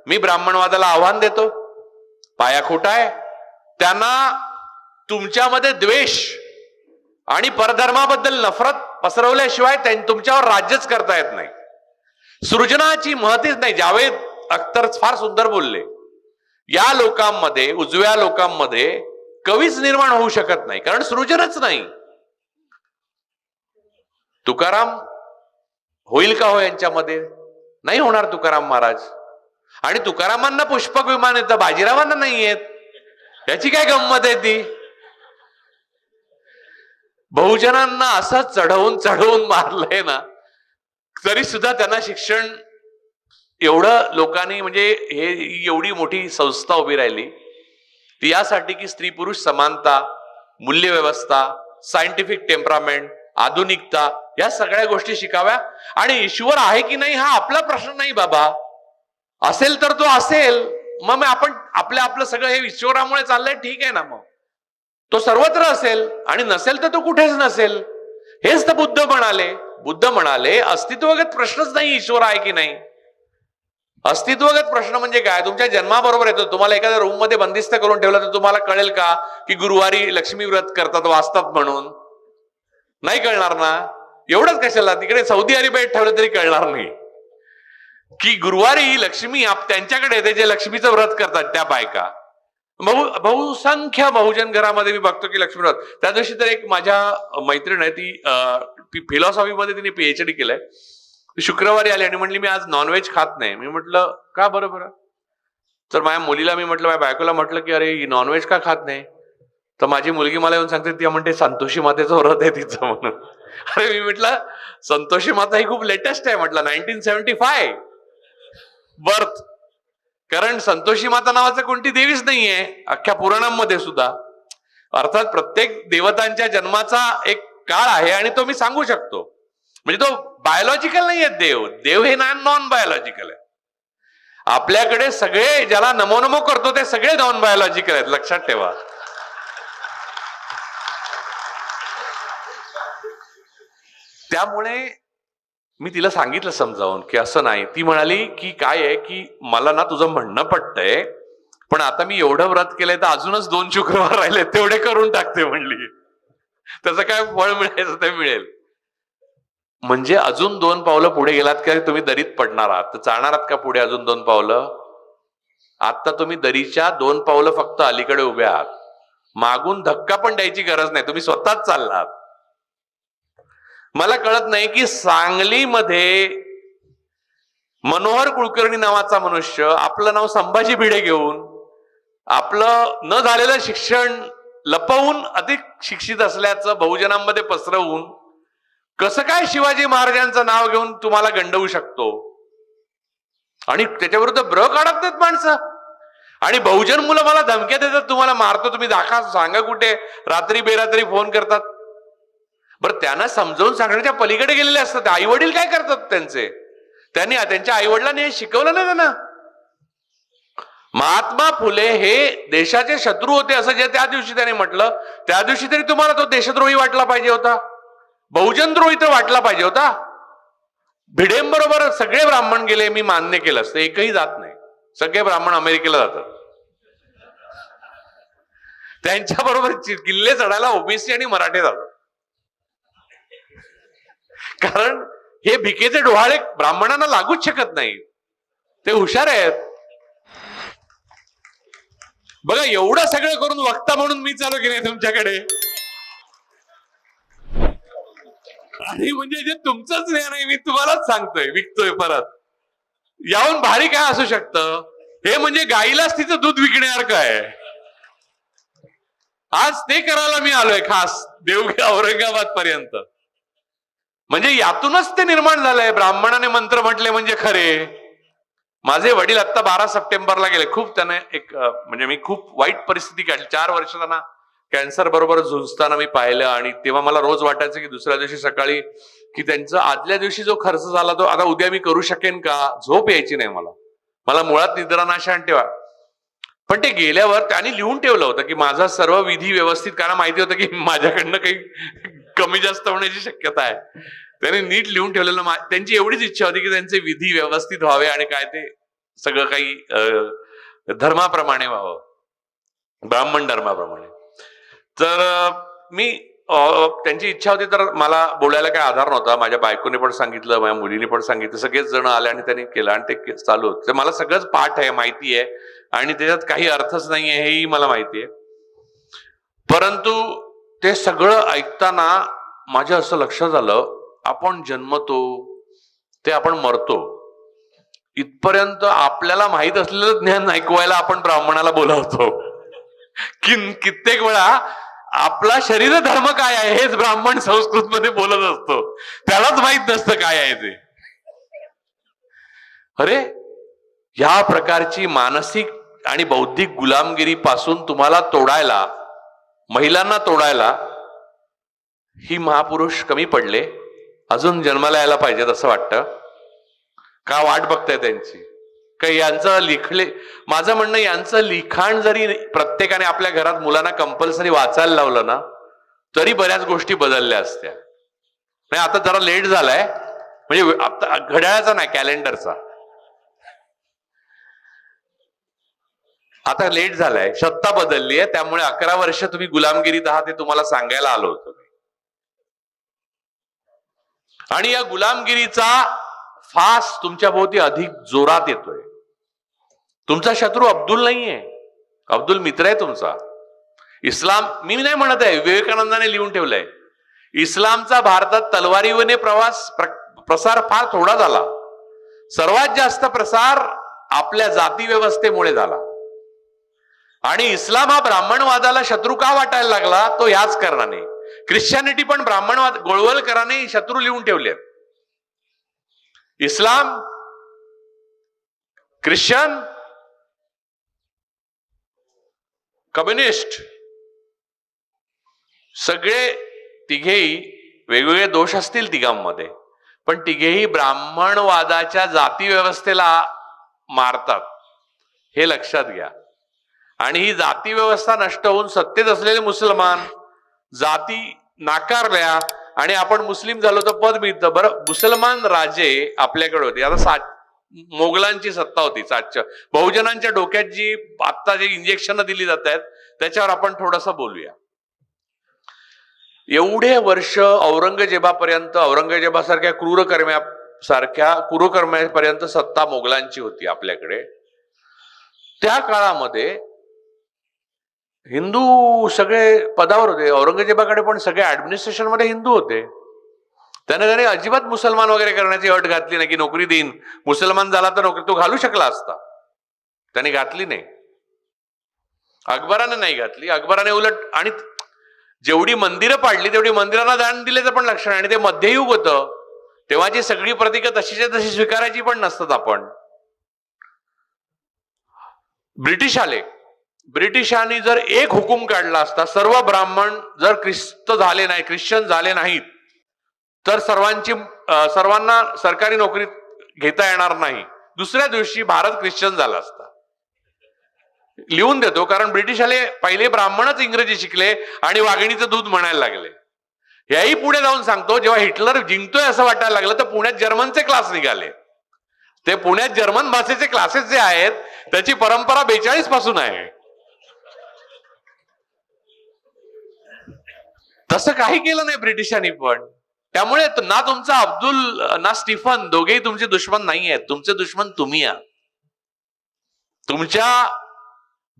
मी ब्राह्मणवादाला आव्हान देतो, पाया खोटा आहे. त्यांना तुमच्यामध्ये द्वेष आणि परधर्माबद्दल नफरत पसरवल्याशिवाय तुमच्यावर राज्यच करता येत नाही. सृजनाची महतीच नाही. जावेद अख्तर फार सुंदर बोलले, या लोकांमध्ये, उजव्या लोकांमध्ये कवीच निर्माण होऊ शकत नाही, कारण सृजनच नाही. तुकाराम होईल का हो यांच्यामध्ये? नाही होणार तुकाराम महाराज. आणि तुकारामांना पुष्पक विमान येतं, बाजीरावांना नाही येत. याची काय गंमत आहे ती? बहुजनांना असं चढवून चढवून मारलंय ना, तरी सुद्धा त्यांना शिक्षण एवढं लोकांनी, म्हणजे हे एवढी मोठी संस्था उभी राहिली ती यासाठी की स्त्री पुरुष समानता, मूल्यव्यवस्था, सायंटिफिक टेम्परामेंट, आधुनिकता, या सगळ्या गोष्टी शिकाव्या. आणि ईश्वर आहे की नाही हा आपला प्रश्न नाही बाबा. असेल तर तो असेल, मग आपण आपलं सगळं हे ईश्वरामुळे चाललंय, ठीक आहे ना. मग तो सर्वत्र असेल, आणि नसेल तर तो कुठेच नसेल. हेच तर बुद्ध म्हणाले. बुद्ध म्हणाले अस्तित्वगत प्रश्नच नाही ईश्वर आहे की नाही. अस्तित्वगत प्रश्न म्हणजे काय? तुमच्या जन्माबरोबर येतो. तुम्हाला एखाद्या रूम मध्ये बंदिस्त करून ठेवलं तर तुम्हाला कळेल का की गुरुवारी लक्ष्मी व्रत करतात, वाचतात म्हणून? नाही कळणार ना. एवढंच कशाला, तिकडे सौदी अरेबियात ठेवलं तरी कळणार नाही की गुरुवारी लक्ष्मी त्यांच्याकडे येते जे लक्ष्मीचं व्रत करतात त्या बायका. बहुसंख्य बहुजन घरामध्ये मी बघतो की लक्ष्मी व्रत. त्या दिवशी तर एक माझ्या मैत्रीण आहे, ती फिलॉसॉफीमध्ये तिने पीएचडी केलंय. शुक्रवारी आली आणि म्हणली मी आज नॉनव्हेज खात नाही. मी म्हटलं का बरं? तर माझ्या मुलीला मी म्हटलं, माझ्या बायकोला म्हटलं की अरे नॉनव्हेज का खात नाही? तर माझी मुलगी मला येऊन सांगते, ती म्हणते संतोषी मातेचं व्रत आहे तिचं म्हणून. अरे मी म्हटलं संतोषी माता ही खूप लेटेस्ट आहे म्हटलं, 1975 बर्थ. कारण संतोषी माता नावाचं कोणती देवीच नाहीये अख्ख्या पुराणांमध्ये सुद्धा. अर्थात प्रत्येक देवतांच्या जन्माचा एक काळ आहे आणि तो मी सांगू शकतो. म्हणजे तो बायोलॉजिकल नाहीये देव. देव हे नॉन बायोलॉजिकल आहे. आपल्याकडे सगळे ज्याला नमो नमो करतो ते सगळे नॉन बायोलॉजिकल आहेत, लक्षात ठेवा. त्यामुळे मी तिला सांगितलं समजावून की असं नाही. ती म्हणाली की काय आहे की मला ना तुझं म्हणणं पटतंय, पण आता मी एवढं व्रत केलंय तर अजूनच 2 शुक्रवार राहिले, तेवढे करून टाकते म्हणली. त्याचं काय फळ मिळायचं ते मिळेल. म्हणजे अजून 2 पावलं पुढे गेलात का तुम्ही दरीत पडणार आहात. तर चालणार आहात का पुढे अजून 2 पावलं? आता तुम्ही दरीच्या 2 पावलं फक्त अलीकडे उभे आहात. मागून धक्का पण द्यायची गरज नाही, तुम्ही स्वतःच चाललात. मला कळत नाही की सांगलीमध्ये मनोहर कुलकर्णी नावाचा मनुष्य आपलं नाव संभाजी भिडे घेऊन, आपलं न झालेलं शिक्षण लपवून अधिक शिक्षित असल्याचं बहुजनांमध्ये पसरवून कसं काय शिवाजी महाराजांचं नाव घेऊन तुम्हाला गंडवू शकतो. आणि त्याच्याविरुद्ध ब्र काढत नाहीत माणसं. आणि बहुजन मुलं मला धमक्या देतात, तुम्हाला मारतो, तुम्ही दाखवा, सांगा कुठे. रात्री बेरात्री फोन करतात. बरं, त्यांना समजावून सांगण्याच्या पलीकडे गेलेले असतात. आई वडील काय करतात त्यांचे? त्यांनी त्यांच्या आई वडिलांनी हे शिकवलं नाही त्यांना. महात्मा फुले हे देशाचे शत्रू होते असं जे त्या दिवशी त्याने म्हटलं, त्या दिवशी तरी तुम्हाला तो देशद्रोही वाटला पाहिजे होता, बहुजनद्रोही तर वाटला पाहिजे होता. भिडेंबरोबर सगळे ब्राह्मण गेले, मी मान्य केलं असतं. एकही जात नाही. सगळे ब्राह्मण अमेरिकेला जातात. त्यांच्याबरोबर किल्ले चढायला ओबीसी आणि मराठे जातात. कारण हे भिकेचे डोहाळे ब्राह्मणांना लागूच शकत नाही. ते हुशार आहेत. बघा, एवढं सगळं करून वक्ता म्हणून मी चालू की नाही तुमच्याकडे. आणि म्हणजे जे तुमचंच ज्ञान आहे मी तुम्हालाच सांगतोय, विकतोय परत. याहून भारी काय असू शकतं? हे म्हणजे गाईलाच तिचं दूध विकण्यासारखं आहे. आज ते करायला मी आलोय खास देवगी औरंगाबाद पर्यंत. म्हणजे यातूनच ते निर्माण झालंय. ब्राह्मणाने मंत्र म्हटले म्हणजे खरे. माझे वडील आता 12 सप्टेंबरला गेले. खूप त्याने म्हणजे मी खूप वाईट परिस्थिती काढली. 4 वर्ष त्यांना कॅन्सर बरोबर झुंजताना मी पाहिलं. आणि तेव्हा मला रोज वाटायचं की दुसऱ्या दिवशी सकाळी की त्यांचं आदल्या दिवशी जो खर्च झाला तो आता उद्या मी करू शकेन का. झोप यायची नाही मला मुळात निद्रानाशा ठेवा. पण ते गेल्यावर त्यांनी लिहून ठेवलं होतं की माझा सर्व विधी व्यवस्थित, कारण माहिती होतं की माझ्याकडनं काही कमी जास्त होण्याची शक्यता आहे. त्यांनी नीट लिहून ठेवलेलं. त्यांची एवढीच इच्छा होती की त्यांचे विधी व्यवस्थित व्हावे आणि काय ते सगळं काही धर्माप्रमाणे व्हावं, ब्राह्मण धर्माप्रमाणे. तर मी त्यांची इच्छा होती, तर मला बोलायला काही आधार नव्हता. माझ्या बायकोने पण सांगितलं, माझ्या मुलीने पण सांगितलं, सगळेच जण आले आणि त्यांनी केलं आणि ते चालू होतं. तर मला सगळंच पाठ आहे, माहिती आहे आणि त्याच्यात काही अर्थच नाहीये हेही मला माहिती आहे. परंतु ते सगळं ऐकताना माझ्या असं लक्षात आलं, आपण जन्मतो ते आपण मरतो, इथपर्यंत आपल्याला माहित असलेलं ज्ञान ऐकवायला आपण ब्राह्मणाला बोलावतो. कित्येक वेळा आपला शरीर धर्म काय आहे हेच ब्राह्मण संस्कृत मध्ये बोलत असतो, त्यालाच माहित नसतं काय आहे ते. अरे, या प्रकारची मानसिक आणि बौद्धिक गुलामगिरी पासून तुम्हाला तोडायला, महिलांना तोडायला ही महापुरुष कमी पडले, अजून जन्माला यायला पाहिजेत असं वाटतं का? वाट बघताय त्यांची काही यांचं लिखले. माझं म्हणणं, यांचं लिखाण जरी प्रत्येकाने आपल्या घरात मुलांना कंपल्सरी वाचायला लावलं ना, तरी बऱ्याच गोष्टी बदलल्या असत्या. नाही, आता जरा लेट झालाय, म्हणजे आता घड्याळाचा नाही, कॅलेंडरचा. आता लेट झालाय, सत्ता बदलली आहे, त्यामुळे 11 वर्ष तुम्ही गुलामगिरीत आहात हे तुम्हाला सांगायला आलो होतो. आणि या गुलामगिरीचा फास तुमच्या भोवती अधिक जोरात येतोय. तुमचा शत्रू अब्दुल नाहीये, अब्दुल मित्र आहे तुमचा. इस्लाम, मी नाही म्हणत आहे, विवेकानंदाने लिहून ठेवलंय, इस्लामचा भारतात तलवारीने प्रसार फार थोडा झाला. सर्वात जास्त प्रसार आपल्या जाती व्यवस्थेमुळे झाला. आणि इस्लाम हा ब्राह्मणवादाला शत्रू का वाटायला लागला? तो ह्याच कारणाने. ख्रिश्चॅनिटी पण ब्राह्मणवाद, गोळवलकरांनी शत्रू लिहून ठेवले. इस्लाम, ख्रिश्चन, कम्युनिस्ट, सगळे तिघेही वेगवेगळे दोष असतील तिघांमध्ये, पण तिघेही ब्राह्मणवादाच्या जाती व्यवस्थेला मारतात, हे लक्षात घ्या. आणि ही जाती व्यवस्था नष्ट होऊन सत्तेत असलेले मुसलमान जाती नाकारल्या आणि आपण मुस्लिम झालो तर पद मिळतं. बरं, मुसलमान राजे आपल्याकडे होते, आता मोगलांची सत्ता होती, बहुजनांच्या डोक्यात जी आता जे इंजेक्शन दिली जात आहेत त्याच्यावर आपण थोडंसं बोलूया. एवढे वर्ष औरंगजेबापर्यंत, औरंगजेबासारख्या क्रूरकर्म्यापर्यंत सत्ता मोगलांची होती आपल्याकडे. त्या काळामध्ये हिंदू सगळे पदावर होते. औरंगजेबाकडे पण सगळे ऍडमिनिस्ट्रेशन मध्ये हिंदू होते. त्याने अजिबात मुसलमान वगैरे करण्याची अट घातली नाही की नोकरी देईन, मुसलमान झाला तर नोकरी. तो घालू शकला असता, त्याने घातली नाही. अकबराने नाही घातली. अकबराने उलट, आणि जेवढी मंदिरं पाडली तेवढी मंदिरांना दान दिल्याचं पण लक्षण. आणि ते मध्ययुग होतं, तेव्हाची सगळी प्रतीकं तशीच्या तशी स्वीकारायची पण नसतात. आपण ब्रिटिश आले, ब्रिटिशांनी जर एक हुकूम काढला असता, सर्व ब्राह्मण जर ख्रिश्चन झाले नाहीत तर सर्वांना सरकारी नोकरीत घेता येणार नाही, दुसऱ्या दिवशी भारत ख्रिश्चन झाला असता. लिहून देतो, कारण ब्रिटिशाले पहिले ब्राह्मणच इंग्रजी शिकले आणि वाघिणीचं दूध म्हणायला लागले. याही पुढे जाऊन सांगतो, जेव्हा हिटलर जिंकतोय असं वाटायला लागलं तर पुण्यात जर्मनचे क्लास निघाले. ते पुण्यात जर्मन भाषेचे क्लासेस जे आहेत त्याची परंपरा 42 पासून आहे. तसं काही केलं नाही ब्रिटिशांनी पण. त्यामुळे ना तुमचा अब्दुल ना स्टीफन, दोघेही तुमचे दुश्मन नाही आहेत. तुमचे दुश्मन तुम्ही आहात. तुमच्या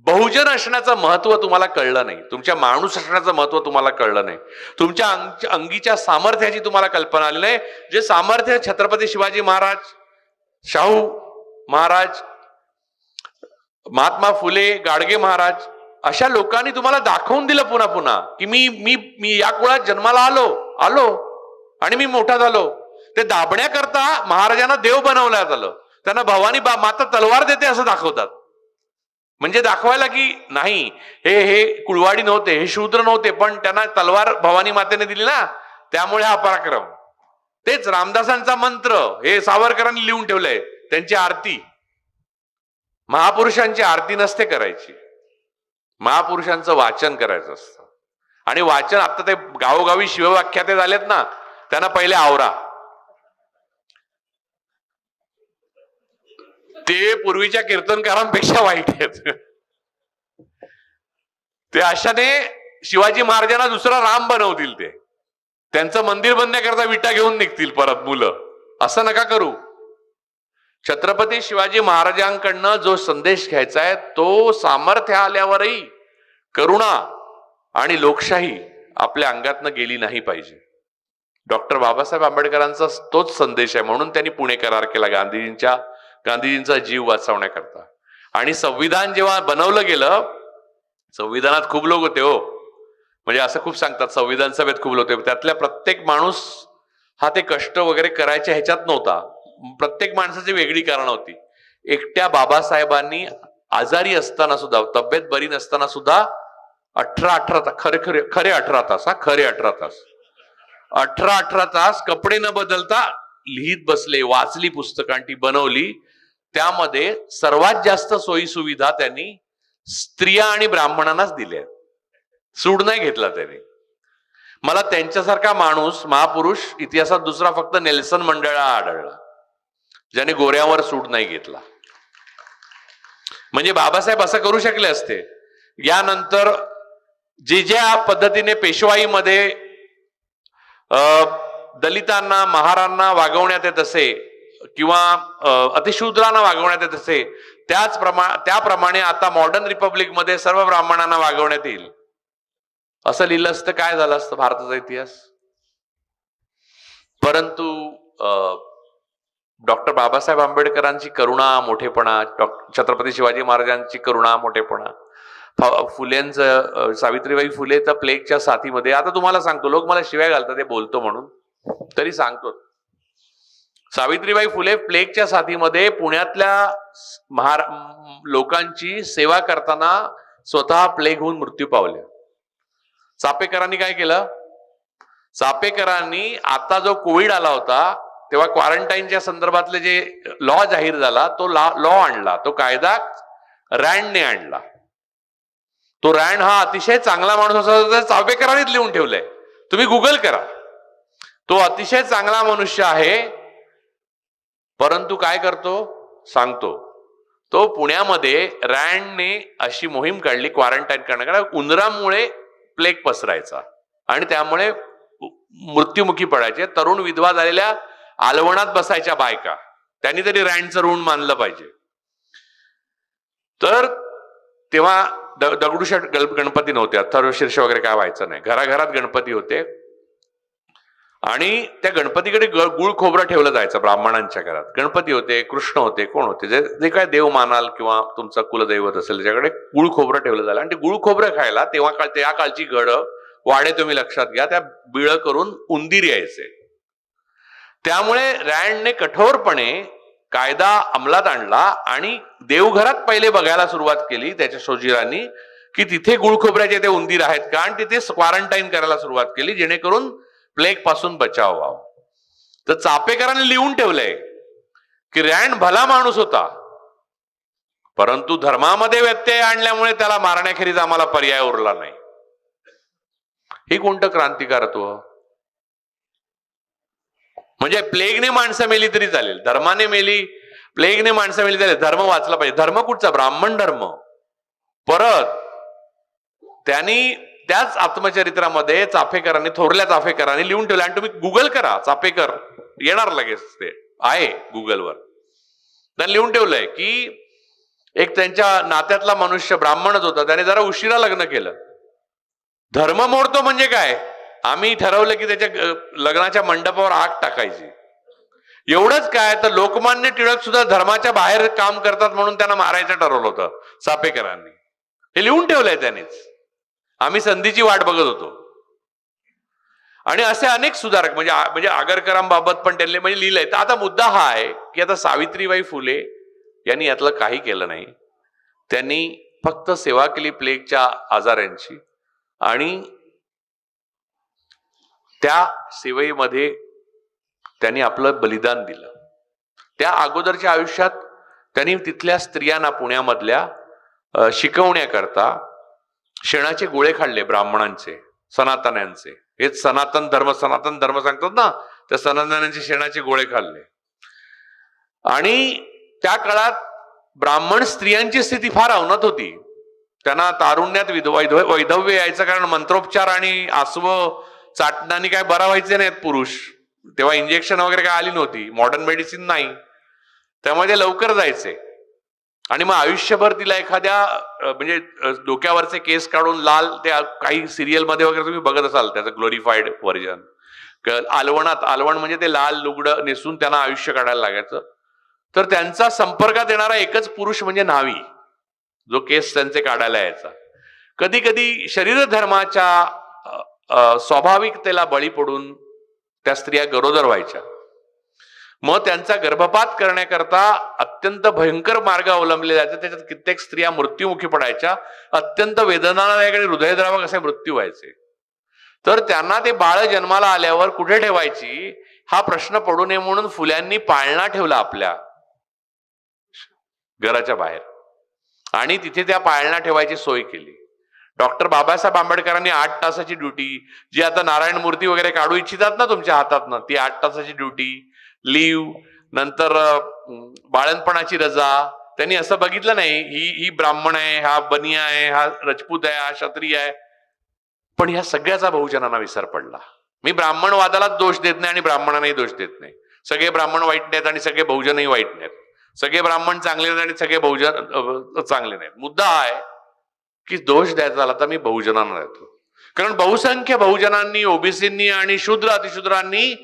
बहुजन असण्याचं महत्व तुम्हाला कळलं नाही, तुमच्या माणूस असण्याचं महत्व तुम्हाला कळलं नाही, तुमच्या अंगीच्या सामर्थ्याची तुम्हाला कल्पना आली नाही. जे सामर्थ्य छत्रपती शिवाजी महाराज, शाहू महाराज, महात्मा फुले, गाडगे महाराज अशा लोकांनी तुम्हाला दाखवून दिलं पुन्हा पुन्हा की मी या कुळात जन्माला आलो आणि मी मोठा झालो. ते दाबण्याकरता महाराजांना देव बनवण्यात आलं. त्यांना भवानी माता तलवार देते असं दाखवतात, म्हणजे दाखवायला की नाही हे कुळवाडी नव्हते, हे शूद्र नव्हते, पण त्यांना तलवार भवानी मातेने दिली ना, त्यामुळे हा पराक्रम. तेच रामदासांचा मंत्र हे सावरकरांनी लिहून ठेवलंय. त्यांची आरती, महापुरुषांची आरती नसते करायची, महापुरुषांचं वाचन करायचं असतं. आणि वाचन, आता ते गावोगावी शिवव्याख्याते झालेत ना, त्यांना पहिले आवरा. ते पूर्वीच्या कीर्तनकारांपेक्षा वाईट आहेत. ते अशाने शिवाजी महाराजांना दुसरा राम बनवतील. ते त्यांचं मंदिर बनण्याकरता विटा घेऊन निघतील परत मुलं. असं नका करू. छत्रपती शिवाजी महाराजांकडनं जो संदेश घ्यायचा आहे तो सामर्थ्य आल्यावरही करुणा आणि लोकशाही आपल्या अंगातनं गेली नाही पाहिजे. डॉक्टर बाबासाहेब आंबेडकरांचा तोच संदेश आहे. म्हणून त्यांनी पुणे करार केला गांधीजींचा जीव वाचवण्याकरता. आणि संविधान जेव्हा बनवलं गेलं, संविधानात खूप लोक होते हो. म्हणजे असं खूप सांगतात संविधान सभेत खूप लोक होते. त्यातल्या प्रत्येक माणूस हा ते कष्ट वगैरे करायच्या ह्याच्यात नव्हता. प्रत्येक माणसाची वेगळी कारणं होती. एकट्या बाबासाहेबांनी आजारी असताना सुद्धा, तब्येत बरी नसताना सुद्धा 18 तास कपडे न बदलता लिहित बसले, वाचली पुस्तकांची ती बनवली. त्यामध्ये सर्वात जास्त सोयी सुविधा त्यांनी स्त्रिया आणि ब्राह्मणांनाच दिल्या. सूड नाही घेतला त्यांनी. मला त्यांच्यासारखा माणूस, महापुरुष इतिहासात दुसरा फक्त नेल्सन मंडेला आढळला, ज्याने गोऱ्यावर सूड नाही घेतला. म्हणजे बाबासाहेब असं करू शकले असते. यानंतर जे ज्या पद्धतीने पेशवाईमध्ये दलितांना, महारांना वागवण्यात येत असे किंवा अतिशूद्रांना वागवण्यात येत असे, त्याप्रमाणे आता मॉडर्न रिपब्लिक मध्ये सर्व ब्राह्मणांना वागवण्यात येईल असं लिहिलं असतं, काय झालं असतं भारताचा इतिहास. परंतु डॉक्टर बाबासाहेब आंबेडकरांची करुणा, मोठेपणा, छत्रपती शिवाजी महाराजांची करुणा, मोठेपणा, फुलेंचं, सावित्रीबाई फुले तर प्लेगच्या साथीमध्ये, आता तुम्हाला सांगतो, लोक मला शिव्या घालतात ते बोलतो म्हणून, तरी सांगतो. सावित्रीबाई फुले प्लेगच्या साथीमध्ये पुण्यातल्या लोकांची सेवा करताना स्वतः प्लेग होऊन मृत्यू पावल्या. चापेकरांनी काय केलं? चापेकरांनी आता जो कोविड आला होता तेव्हा क्वारंटाईनच्या संदर्भातले जे लॉ जाहीर झाला, तो लॉ आणला, तो कायदा रँडने आणला. तो रँड हा अतिशय चांगला माणूस असा चापेकरांनीच लिहून ठेवलाय. तुम्ही गुगल करा, तो अतिशय चांगला मनुष्य आहे. परंतु काय करतो सांगतो. तो पुण्यामध्ये रँडने अशी मोहीम काढली क्वारंटाईन करण्याकडे. उंदरामुळे प्लेग पसरायचा आणि त्यामुळे मृत्युमुखी पडायचे. तरुण विधवा झालेल्या आलवणात बसायच्या बायका. त्यांनी तरी रँडचं ऋण मानलं पाहिजे. तर तेव्हा दगडूशेठ गणपती नव्हते, अथर्वशीर्ष वगैरे काय व्हायचं नाही, घराघरात गणपती होते. आणि त्या गणपतीकडे गुळ खोबरं ठेवलं जायचं. ब्राह्मणांच्या घरात गणपती होते, कृष्ण होते, कोण होते, जे काय देव मानाल किंवा तुमचं कुलदैवत असेल त्याच्याकडे गुळ खोबरं ठेवलं जायचं. आणि ते गुळ खोबरं खायला तेव्हा त्या काळची घडं वाडे तुम्ही लक्षात घ्या, त्या बिळ करून उंदीर यायचे. त्यामुळे रँडने कठोरपणे कायदा अंमलात आणला आणि देवघरात पहिले बघायला सुरुवात केली त्याच्या शोजीरांनी की तिथे गुळ खोबऱ्याचे ते उंदीर आहेत का, आणि तिथे क्वारंटाईन करायला सुरुवात केली जेणेकरून प्लेग पासून बचाव व्हावा. तर चापेकरांनी लिहून ठेवलंय की रँड भला माणूस होता, परंतु धर्मामध्ये व्यत्यय आणल्यामुळे त्याला मारण्याखेरीज आम्हाला पर्याय उरला नाही. हे कोणतं क्रांतिकारत्व? म्हणजे प्लेगने माणसं मेली तरी चालेल, धर्माने मेली, प्लेगने माणसं मेली चालेल, धर्म वाचला पाहिजे. धर्म कुठचा? ब्राह्मण धर्म. परत त्यांनी त्याच आत्मचरित्रामध्ये चाफेकरांनी, थोरल्या चाफेकरांनी लिहून ठेवलं. आणि तुम्ही गुगल करा, चाफेकर येणार लगेच, ते आहे गुगलवर. त्यांनी लिहून ठेवलंय की एक त्यांच्या नात्यातला मनुष्य ब्राह्मणच होता, त्याने जरा उशिरा लग्न केलं. धर्म मोडतो म्हणजे काय? आम्ही ठरवलं की त्याच्या लग्नाच्या मंडपावर आग टाकायची. एवढंच काय, तर लोकमान्य टिळक सुद्धा धर्माच्या बाहेर काम करतात म्हणून त्यांना मारायचं ठरवलं होतं चापेकरांनी. हे लिहून ठेवलंय त्यांनीच. आम्ही संधीची वाट बघत होतो. आणि असे अनेक सुधारक म्हणजे आगरकरांबाबत पण त्यांनी म्हणजे लिहिलंय. तर आता मुद्दा हा आहे की आता सावित्रीबाई फुले यांनी यातलं काही केलं नाही. त्यांनी फक्त सेवा केली प्लेगच्या आजारांची, आणि त्या सेवेमध्ये त्यांनी आपलं बलिदान दिलं. त्या अगोदरच्या आयुष्यात त्यांनी तिथल्या स्त्रियांना पुण्यामधल्या शिकवण्याकरता शेणाचे गोळे खाल्ले, ब्राह्मणांचे, सनातन्यांचे. हेच सनातन धर्म सांगतात ना, त्या सनातन्यांचे शेणाचे गोळे खाल्ले. आणि त्या काळात ब्राह्मण स्त्रियांची स्थिती फार अवनत होती. त्यांना तारुण्यात वैधव्य यायचं, कारण मंत्रोपचार आणि आसव चाटणाने काय बरा व्हायचे नाहीत पुरुष. तेव्हा इंजेक्शन वगैरे काय आली नव्हती, मॉडर्न मेडिसिन नाही, त्यामुळे ते लवकर जायचे. आणि मग आयुष्यभर तिला एखाद्या म्हणजे डोक्यावरचे केस काढून लाल, त्या काही सिरियल मध्ये वगैरे तुम्ही बघत असाल त्याचं ग्लोरिफाईड व्हर्जन, आलवण म्हणजे ते लाल लुगडं नेसून त्यांना आयुष्य काढायला लागायचं. तर त्यांचा संपर्कात येणारा एकच पुरुष म्हणजे न्हावी, जो केस त्यांचे काढायला यायचा. कधी कधी शरीर धर्माच्या स्वाभाविकतेला बळी पडून त्या स्त्रिया गरोदर व्हायच्या. मग त्यांचा गर्भपात करण्याकरता अत्यंत भयंकर मार्ग अवलंबले जायचे. त्याच्यात कित्येक स्त्रिया मृत्युमुखी पडायच्या. अत्यंत वेदनादायक आणि हृदयद्रावक असे मृत्यू व्हायचे. तर त्यांना ते बाळ जन्माला आल्यावर कुठे ठेवायची हा प्रश्न पडू नये म्हणून फुल्यांनी पाळणा ठेवला आपल्या घराच्या बाहेर, आणि तिथे त्या पाळणा ठेवायची सोय केली. डॉक्टर बाबासाहेब आंबेडकरांनी 8 तासाची ड्युटी, जी आता नारायण मूर्ती वगैरे काढू इच्छितात ना तुमच्या हातातनं, ती 8 तासाची ड्युटी, लिव्ह, नंतर बाळणपणाची रजा, त्यांनी असं बघितलं नाही ही ब्राह्मण आहे, हा बनिया आहे, हा रजपूत आहे, हा क्षत्रिय आहे. पण ह्या सगळ्याचा बहुजनांना विसर पडला. मी ब्राह्मणवादाला दोष देत नाही आणि ब्राह्मणांनाही दोष देत नाही. सगळे ब्राह्मण वाईट नाहीत आणि सगळे बहुजनही वाईट नाहीत. सगळे ब्राह्मण चांगले नाहीत आणि सगळे बहुजन चांगले नाहीत. मुद्दा हा आहे की दोष द्यायचा झाला तर मी बहुजनांना देतो. कारण बहुसंख्य बहुजनांनी, ओबीसींनी आणि शूद्र अतिशूद्रांनी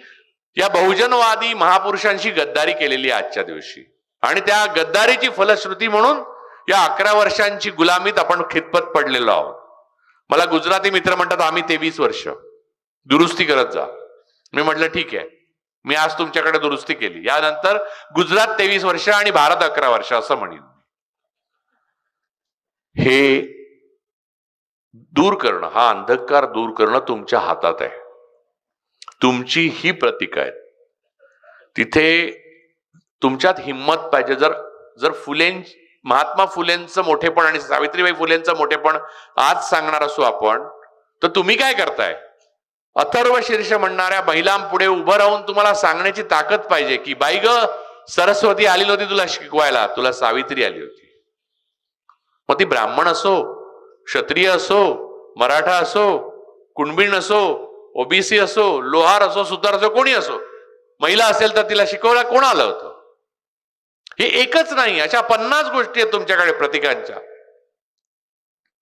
या बहुजनवादी महापुरुषांशी गद्दारी केलेली आजच्या दिवशी, आणि त्या गद्दारीची फलश्रुती म्हणून या 11 वर्षांची गुलामीत आपण खितपत पडलेलो आहोत. मला गुजराती मित्र म्हणतात आम्ही 23 वर्ष दुरुस्ती करत जा. मी म्हटलं ठीक आहे, मी आज तुमच्याकडे दुरुस्ती केली, यानंतर गुजरात 23 वर्ष आणि भारत 11 वर्ष असं म्हणेन. हे दूर करणं, हा अंधकार दूर करणं तुमच्या हातात आहे. तुमची ही प्रतीक आहे. तिथे तुमच्यात हिंमत पाहिजे. जर महात्मा फुलेंचं मोठेपण आणि सावित्रीबाई फुलेंचं मोठेपण आज सांगणार असू आपण, तर तुम्ही काय करताय? अथर्व शीर्ष म्हणणाऱ्या महिलांपुढे उभं राहून तुम्हाला सांगण्याची ताकद पाहिजे की बाई ग, सरस्वती आली नव्हती तुला शिकवायला, तुला सावित्री आली होती. मग ती ब्राह्मण असो, क्षत्रिय असो, मराठा असो, कुणबीण असो, ओबीसी असो, लोहार असो, सुतार असो, कोणी असो, महिला असेल तर तिला शिकवायला कोण आलं होतं? हे एकच नाही, अशा 50 गोष्टी आहेत तुमच्याकडे प्रतीकांच्या.